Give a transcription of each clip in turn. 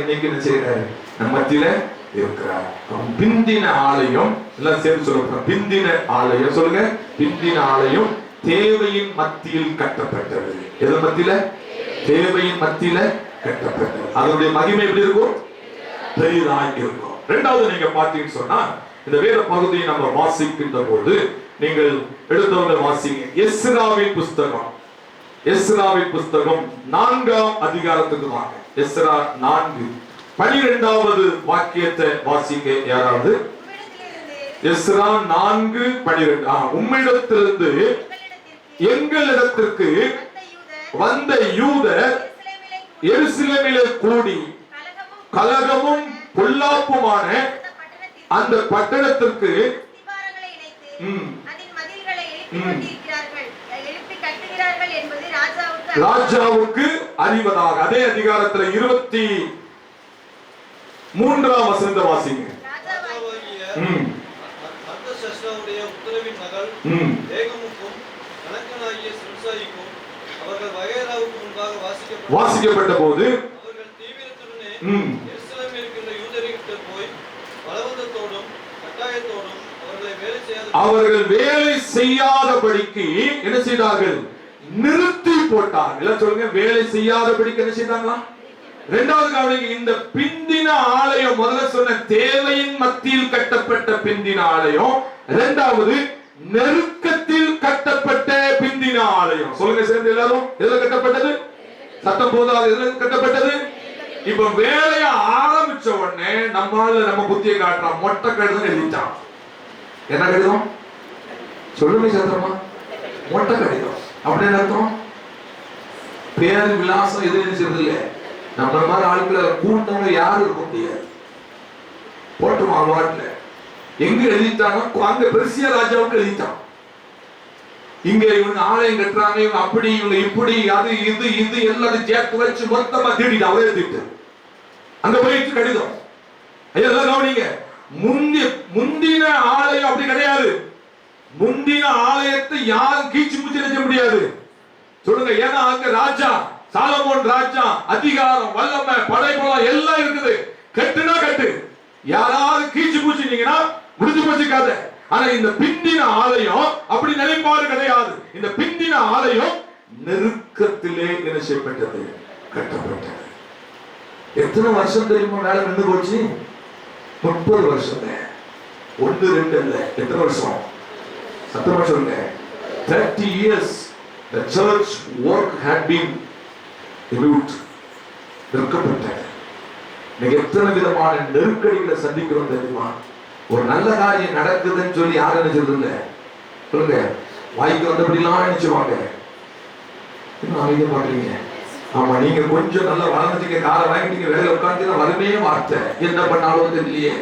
இன்னைக்கு என்ன செய்யறாரு? நம்ம மத்தியில இருக்கிறார். பிந்தின ஆலயம் எல்லாம் சேர்ந்து சொல்லுங்க. பிந்தின ஆலயம் சொல்லுங்க. பிந்தின ஆலயம் தேவையின் மத்தியில் கட்டப்பட்டது. எது மத்தியில? தேவையின் மத்தியில கட்டப்பட்டது. அதனுடைய மகிமை எப்படி இருக்கும்? பெரிதாக இருக்கும். இரண்டாவது நீங்க பார்த்தீங்கன்னு சொன்னா, இந்த வேத பகுதியை நம்ம வாசிக்கின்ற போது நீங்கள் எடுத்தவங்க வாசிங்க. எஸ்ராவின் புஸ்தகம், எஸ்ராவின் புஸ்தகம் 4ஆம் அதிகாரத்துக்கு வாங்க. எஸ்ரா 4:12 வாக்கியத்தை வாசிங்க யாராவது. எஸ்ரா 4:12. உம்மிடத்திலிருந்து எங்களிடத்திற்கு வந்த யூதர் எருசலேமிலே கூடி கலகமும் பொல்லாப்புமான அந்த பட்டணத்திற்கு ராஜாவுக்கு அறிவதாக. அதே அதிகாரத்தில் 23ஆம் வசனத்தை வாசிங்க. வாசிக்கப்பட்ட போது அவர்கள் வேலை செய்யாதபடிக்கு என்ன செய்தார்கள்? நிறுத்தி போட்டார்கள். சொல்லுங்க, வேலை செய்யாதபடிக்கு என்ன செய்தாங்களா? இரண்டாவது கவனிங்க, இந்த பிந்தின ஆலயம் முதல்ல சொன்ன தேவையின் மத்தியில் கட்டப்பட்ட பிந்தின ஆலயம், இரண்டாவது நெருக்கத்தில் கட்டப்பட்ட பிந்தின ஆலயம். சொல்லுங்க சேர்ந்து எல்லாரும். எதுல கட்டப்பட்டது? சத்தம் போதாது. எதுல கட்டப்பட்டது? இப்ப வேலைய ஆரம்பிச்ச உடனே நம்ம புத்தியை காட்டுறான். மொட்டை கடிதம் எழுதிட்டான். என்ன கடிதம்? சொல்லுங்க சத்திரமா. மொட்டை கடிதம் அப்படின்னு அர்த்தம். பேரு விலாசம் எதுவும் செய்யறது இல்லை. நம்ம மாதிரி ஆட்களை கூட்டவங்க யாரும் இருக்க முடியாது. போட்டுமா வாட்டில எங்க எழுதிட்டாங்க? அங்க பெர்சியா ராஜாவுக்கு எழுதிட்டான். இங்க இவங்க ஆலயம் கட்டுறாங்க, இவங்க அப்படி இவங்க இப்படி, அது இது இது எல்லாத்தையும் சேர்த்து வச்சு மொத்தமா தேடிட்டு அவரே எழுதிட்டு அங்க போயிட்டு கடிதம். எல்லாம் கவனிங்க. முந்தின ஆலயம் அப்படி கிடையாது. முந்தின ஆலயத்தை யாரும் கீச்சு மூச்சு நினைக்க முடியாது. சொல்லுங்க. ஏன்னா அங்க ராஜா சாலமோன் ராஜா அதிகாரம், வல்லமை, படைபலம் எல்லாம் இருக்குது. கட்டுனா கட்டு. யாராவது கீச்சு மூச்சுனீங்கன்னா முடிஞ்சு போச்சு கதை. ஆனா இந்த பிந்தின ஆலயம் அப்படி நிலைப்பாடு கிடையாது. இந்த பிந்தின ஆலயம் நெருக்கத்திலே என்ன செய்யப்பட்டது? கட்டப்பட்டது. எத்தனை வருஷம் தெரியுமா வேலை நின்று போச்சு? 30 வருஷம். 1 2 இல்ல. எத்தனை வருஷம்? 10 வருஷம் இல்ல. 30 years the church work had been removed. நெருக்கப்பட்டது. நீங்க எத்தனை விதமான நெருக்கடிகளை சந்திக்கிறோம் தெரியுமா? ஒரு நல்ல காரியம் நடக்குதுன்னு சொல்லி யாரும் நினைச்சது? சொல்லுங்க. வாய்க்கு வந்தபடிலாம் நினைச்சுவாங்க. இன்னும் அமைதியா பாக்குறீங்க. ஆமா, நீங்க கொஞ்சம் நல்லா வளர்ந்துட்டீங்க, காரை வாங்கிட்டீங்க, வேலையில உட்காந்து வருமே வார்த்தை என்ன பண்ணாலும் தெரியலையே.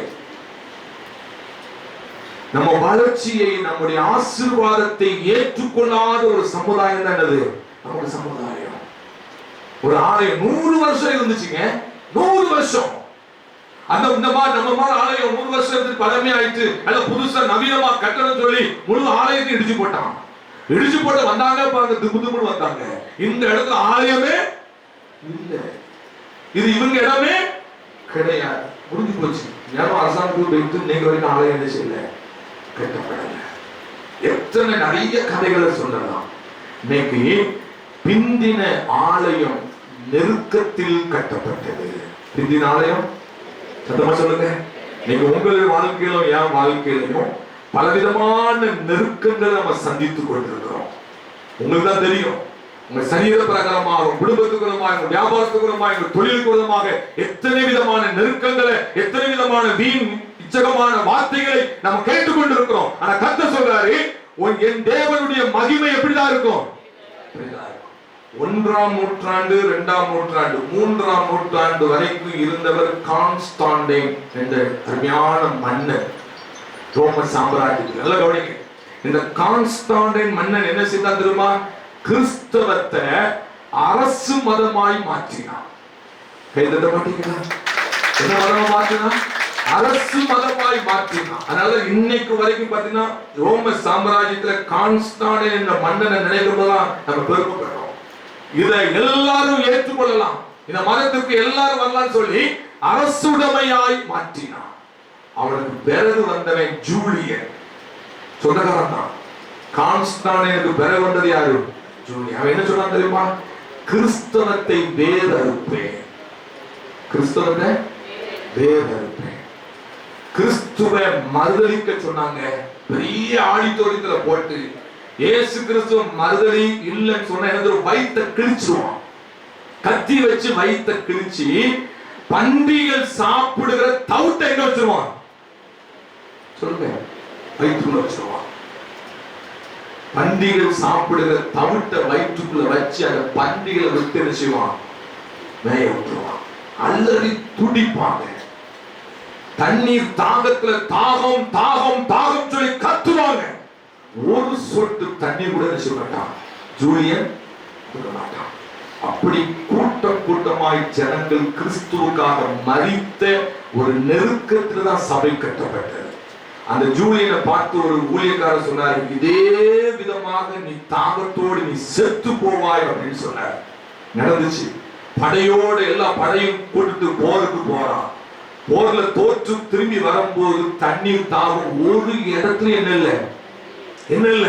நம்ம வளர்ச்சியை, நம்முடைய ஆசீர்வாதத்தை ஏற்றுக்கொள்ளாத ஒரு சமுதாயம் தான் என்னது? நம்முடைய சமுதாயம். ஒரு ஆலயம் 100 வருஷம் இருந்துச்சுங்க. 100 வருஷம். அந்த இந்த மாதிரி நம்ம மாதிரி ஆலயம் 100 வருஷத்துக்கு பழமை ஆயிட்டு அல்ல புதுசா நவீனமா கட்டணும் சொல்லி முழு ஆலயத்தை இடிச்சு போட்டான். இடிச்சு போட்டு வந்தாங்க பாருங்க, திமுன்னு வந்தாங்க. இந்த இடத்துல ஆலயமே இல்ல. இது இவங்க இடமே கிடையாது. முடிஞ்சு போச்சு. நேரம் அரசாங்கத்துக்கு வைத்து நீங்க வரைக்கும் ஆலயம் என்ன செய்யல? கட்டப்படல. எத்தனை நிறைய கதைகளை சொல்லலாம். இன்னைக்கு பிந்தின ஆலயம் நெருக்கத்தில் கட்டப்பட்டது. பிந்தின ஆலயம் சத்தமா சொல்லுங்க. நீங்க உங்களுடைய வாழ்க்கையிலும் என் வாழ்க்கையிலும் பலவிதமான நெருக்கங்களை நம்ம சந்தித்துக் கொண்டிருக்கிறோம். உங்களுக்கு தான் தெரியும். உங்க சரீர பிரகாரமாக, குடும்பத்துக்குறமாக, உங்க வியாபாரத்துக்குறமாக, உங்க தொழிலுக்குறமாக எத்தனை விதமான நெருக்கங்களை, எத்தனை விதமான வீண் இச்சகமான வார்த்தைகளை நம்ம கேட்டுக்கொண்டிருக்கிறோம். ஆனா கர்த்தர் சொல்றாரு, என் தேவனுடைய மகிமை எப்படிதான் இருக்கும்? 1ஆம் நூற்றாண்டு, 2ஆம் நூற்றாண்டு, 3ஆம் நூற்றாண்டு வரைக்கும் இருந்தவர் கான்ஸ்டான்டைன் என்ற அருமையான மன்னர். ரோம சாம்ராஜ்யத்தில். நல்ல கவனிங்க. இந்த கான்ஸ்டான்டைன் மன்னன் என்ன செய்தான் தெரியுமா? கிறிஸ்தவத்தை அரசு மதமாய் மாற்றினான். கைதட்ட மாட்டீங்களா? என்ன மதமா மாற்றினா? அரசு மதமாய் மாற்றினான். அதனால இன்னைக்கு வரைக்கும் பாத்தீங்கன்னா ரோம சாம்ராஜ்யத்துல கான்ஸ்டான்டைன் என்ற மன்னனை நினைக்கும் போதுதான் நம்ம பெருமைப்படுறோம். இதை எல்லாரும் ஏற்றுக்கொள்ளலாம். இந்த மதத்துக்கு எல்லாரும் வரலாம்னு சொல்லி அரசுடைமையாய் மாற்றினான். அவனுக்கு பிறகு வந்தவன் ஜூலியன். சொந்தக்காரன் தான். கான்ஸ்டான்டினுக்கு பிறகு வந்தது யாரு? ஜூலியன். அவன் என்ன சொன்னான் தெரியுமா? கிறிஸ்தவத்தை வேறறுப்பேன், கிறிஸ்தவத்தை வேறறுப்பேன். கிறிஸ்துவை மறுதலிக்க சொன்னாங்க. பெரிய ஆடிட்டோரியத்துல போட்டு இயேசு கிறிஸ்துவ மறுதலி இல்லைன்னு சொன்ன எனக்கு வயிற்ற கிழிச்சிருவான். கத்தி வச்சு வயிற்ற கிழிச்சு பன்றிகள் சாப்பிடுகிற தவுட்டை எங்க வச்சிருவான் சொல்லுங்க? வயிற்றுக்குள்ள வச்சிருவான். பன்றிகள் சாப்பிடுகிற தவிட்டை வயிற்றுக்குள்ள வச்சு அந்த பன்றிகளை விட்டு என்ன செய்வான்? மேய விட்டுருவான். அல்லறி துடிப்பாங்க. தண்ணீர் தாகத்துல தாகம் தாகம் தாகம் சொல்லி கத்துவாங்க. ஒரு சொட்டு தண்ணீர் கூட என்ன செய்ய மாட்டான் ஜூலியன் கொடுக்க மாட்டான். அப்படி கூட்டம் கூட்டமாய் ஜனங்கள் கிறிஸ்துவுக்காக மரித்த ஒரு நெருக்கத்துல தான் சபை கட்டப்பட்டது. அந்த ஜூலியனை பார்த்து ஒரு ஊழியக்காரர் சொன்னார், இதே விதமாக நீ தாகத்தோடு நீ செத்து போவாய் அப்படின்னு சொன்னார். நடந்துச்சு. படையோடு எல்லா படையும் கூட்டிட்டு போருக்கு போறான். போர்ல தோற்று திரும்பி வரும்போது தண்ணீர் தாகம் ஒரு இடத்துல என்ன இல்ல.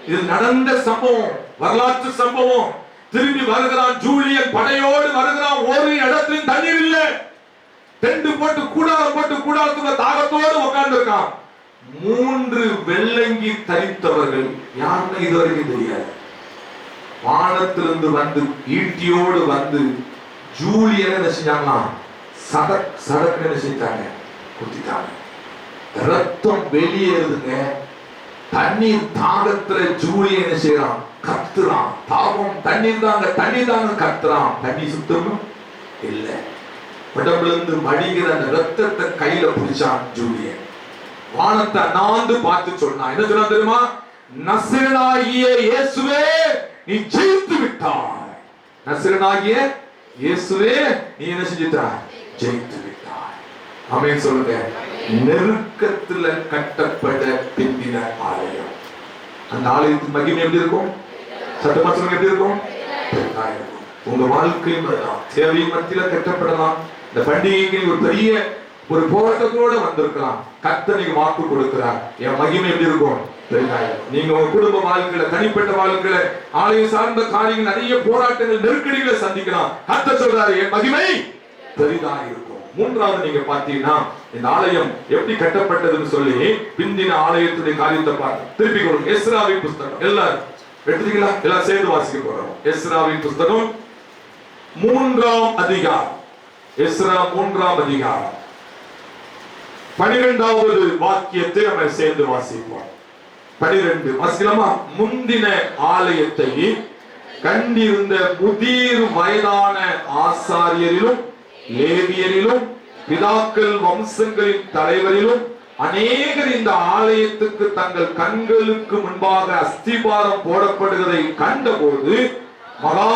இது நடந்த சம்பவம், வரலாற்று சம்பவம். திரும்பி வருகிறான் ஜூலியன், படையோடு வருகிறான். ஒரு இடத்துலயும் தண்ணீர் இல்ல. டென்ட் போட்டு கூடாரம் போட்டு கூடாரத்துல தாகத்தோடு உட்கார்ந்து இருக்கான். 3 வெள்ளங்கி தரித்தவர்கள் யாருன்னு இதுவரைக்கும் தெரியாது. வானத்திலிருந்து வந்து ஈட்டியோடு வந்து ஜூலியனை என்ன செஞ்சாங்களா? சடக்கு என்ன செஞ்சாங்க? குத்திட்டாங்க. ரத்தம் வெளியேறுதுங்க. தண்ணீர் தாகத்துல ஜூலியன் என்ன செய்யறான்? கத்துறான். தாகம் தண்ணீர் தாங்க கத்துறான். தண்ணி சுத்தமும் இல்ல. உடம்புல இருந்து மடிகிற அந்த ரத்தத்தை கையில பிடிச்சான் ஜூலியன். வானத்தை அண்ணாந்து பார்த்து சொன்னான். என்ன சொன்னா தெரியுமா? நசரேயனாகிய இயேசுவே நீ ஜெயித்து விட்டாய். நசரேயனாகிய இயேசுவே நீ என்ன செஞ்சிட்டாய்? ஜெயித்து விட்டாய். ஆமென் சொல்லுங்க. நெருக்கத்துல கட்டப்பட்ட பிந்தின ஆலயம். அந்த ஆலயத்தின் மகிமை எப்படி இருக்கும்? சத்தமா சொல்லுங்க, எப்படி இருக்கும்? உங்க வாழ்க்கையும் தேவையின் மத்தியில கட்டப்படலாம். இந்த பண்டிகைக்கு ஒரு பெரிய ஒரு போராட்டத்தோட வந்திருக்கலாம். கர்த்தர் வாக்கு கொடுக்கிறார். என் மகிமை எப்படி இருக்கும்? நீங்க உங்க குடும்ப வாழ்க்கையில, தனிப்பட்ட வாழ்க்கையில, ஆலயம் சார்ந்த காரியங்கள் நிறைய போராட்டங்கள் நெருக்கடிகளை சந்திக்கலாம். கர்த்தர் சொல்றாரு என் மகிமை பெரிதா இருக்கும். மூன்றாவது நீங்க பாத்தீங்கன்னா இந்த ஆலயம் எப்படி கட்டப்பட்டதுன்னு சொல்லி பிந்தின ஆலயத்துடைய காரியத்தை பார்த்து திருப்பி கொடுங்க. எஸ்ராவின் புஸ்தகம் எல்லாரும் எடுத்துட்டீங்களா? எல்லாம் சேர்ந்து வாசிக்க போறோம். எஸ்ராவின் புஸ்தகம் 3ஆம் அதிகாரம். எஸ்ரா 3ஆம் அதிகாரம் 12வது வாக்கியத்தை நம்ம சேர்ந்து வாசிப்போம். 12 வாசிக்கலாமா? முந்தின ஆலயத்தை கண்டிருந்த முதிர் வயதான ஆசாரியரிலும் லேவியரிலும் பிதாக்கள் வம்சங்களின் தலைவரிலும் அநேகர் இந்த ஆலயத்துக்கு தங்கள் கண்களுக்கு முன்பாக அஸ்திபாரம் போடப்படுவதை கண்டபோது மகா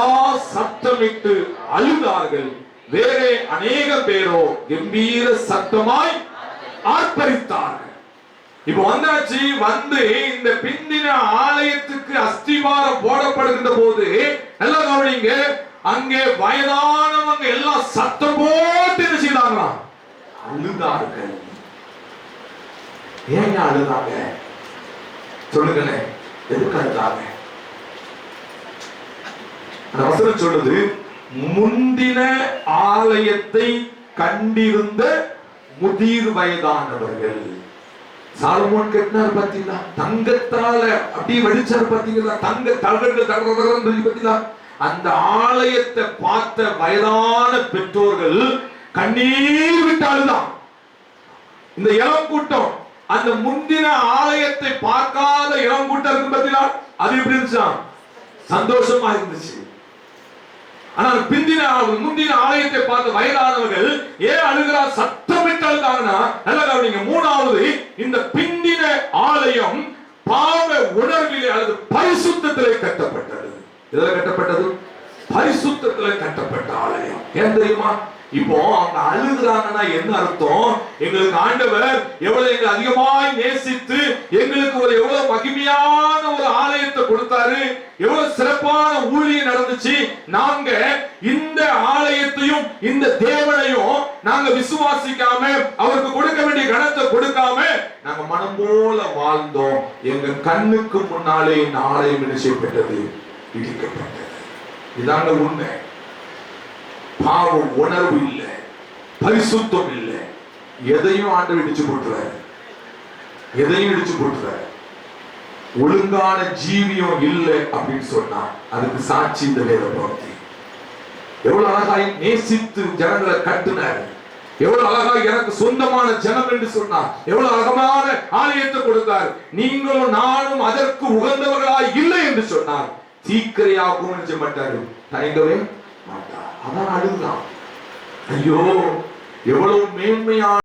சத்தமிட்டு அழுதார்கள். வேறே அநேக பேரோ கம்பீர சத்தமாய் ஆர்ப்பரித்தார்கள். இப்ப வந்தாச்சு. வந்து இந்த பிந்தின ஆலயத்துக்கு அஸ்திபாரம் போடப்படுகின்ற போது நல்லா கவனிங்க, அங்கே வயதானவங்க எல்லாம் சத்தம் போட்டு என்ன செய்தாங்களா? அழுதார்கள். ஏன் அழுதாங்க சொல்லுங்களேன்? எதுக்கு அழுதாங்க? அந்த வசனம் சொல்லுது, முந்தின ஆலயத்தை கண்டிருந்த முதிர் வயதானவர்கள். சாலமோன் கட்டினார் பாத்தீங்களா? தங்கத்தால அப்படி வடிச்சார் பாத்தீங்களா? தங்க தகடுகள் பாத்தீங்களா? அந்த ஆலயத்தை பார்த்த வயதான பெற்றோர்கள் கண்ணீர் விட்டால்தான். இந்த இளம் கூட்டம் அந்த முந்தின ஆலயத்தை பார்க்காத இளம் கூட்டம் இருக்கு பாத்தீங்களா? அது எப்படி இருந்துச்சா? சந்தோஷமா இருந்துச்சு. ஆனால் முந்தின ஆலயத்தை பார்த்த வயதானவர்கள் ஏன் அழுகிறார்? சத்தமிட்டு அழுதாங்கன்னா நல்லா கவனிங்க. 3வது, இந்த பிந்தின ஆலயம் பாவ உணர்விலே அல்லது பரிசுத்தத்திலே கட்டப்பட்டது. எதில் கட்டப்பட்டது? பரிசுத்த பரிசுத்தத்துல கட்டப்பட்ட ஆலயம். ஏன் தெரியுமா? இப்போ அவங்க அழுகுறாங்கன்னா என்ன அர்த்தம்? எங்களுக்கு ஆண்டவர் எவ்வளவு எங்களை அதிகமாய் நேசித்து எங்களுக்கு ஒரு எவ்வளவு மகிமையான ஒரு ஆலயத்தை கொடுத்தாரு, எவ்வளவு சிறப்பான ஊழியம் நடந்துச்சு. நாங்க இந்த ஆலயத்தையும் இந்த தேவனையும் நாங்க விசுவாசிக்காம அவருக்கு கொடுக்க வேண்டிய கணத்தை கொடுக்காம நாங்க மனம் போல வாழ்ந்தோம். எங்க கண்ணுக்கு முன்னாலே இந்த ஆலயம் என்ன செய்யப்பட்டது? இடிக்கப்பட்டது. இதாங்க உண்மை. பாவம் உணர்வு இல்லை, பரிசுத்தம் இல்லை. எதையும் ஆண்டவர் இடிச்சு போட்டுறாரு, எதையும் இடிச்சு போட்டுறாரு. ஒழுங்கான ஜீவியம் இல்லை அப்படின்னு சொன்னா அதுக்கு சாட்சி இந்த வேத பக்தி. எவ்வளவு அழகாய் நேசித்து ஜனங்களை கட்டினார், எவ்வளவு அழகாய் எனக்கு சொந்தமான ஜனம் என்று சொன்னார், எவ்வளவு அழகான ஆலயத்தை கொடுத்தார். நீங்களும் நானும் அதற்கு உகந்தவர்களாய் இல்லை என்று சொன்னார். தீக்கிரையாகவும் நினைச்ச மாட்டாரு, தயங்கவே மாட்டார். அதான் அழுதான். ஐயோ எவ்வளவு மேன்மையான